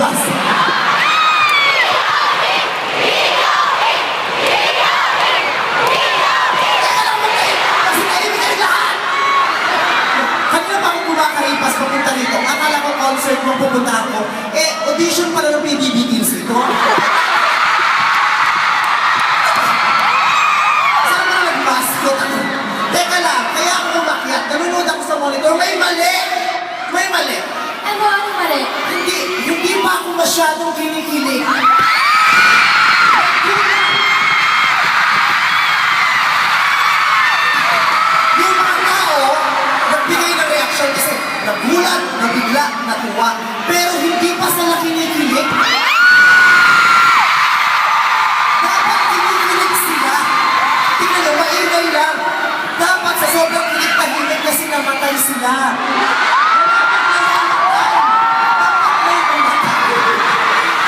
lumabas. Kasi tahimik kayo lahat. Kanina pa ako kumakaripas papunta dito. Akala ko concert mo pupunta ako. Audition pala ng PBB Teens ito. Saan mo nag-mascot ako? Teka lang, kaya ako umakyat. Nanonood ako sa monitor. May mali! May mali! Ano mali? Hindi pa ako masyadong kinikilig. Yung mga tao, nagbigay ng reaction kasi nagulat, nabigla, natuwa, pero hindi pa sila kinikilig. Dapat kinikilig sila. Tingnan nyo, maingay lang. Dapat sa sobrang kilig tahimik kasi namatay sila.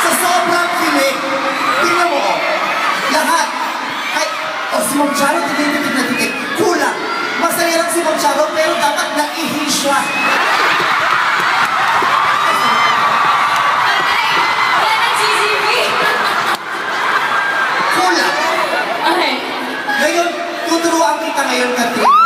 Sa sobrang kilig, tingnan mo, lahat. Si Ma'am Charo, tinitig na titig. Kulang. Masaya lang si Ma'am Charo, pero dapat naihi siya. Wala na GCP! Kulang. Okay. Ngayon, tuturuan kita ngayon, Katrin.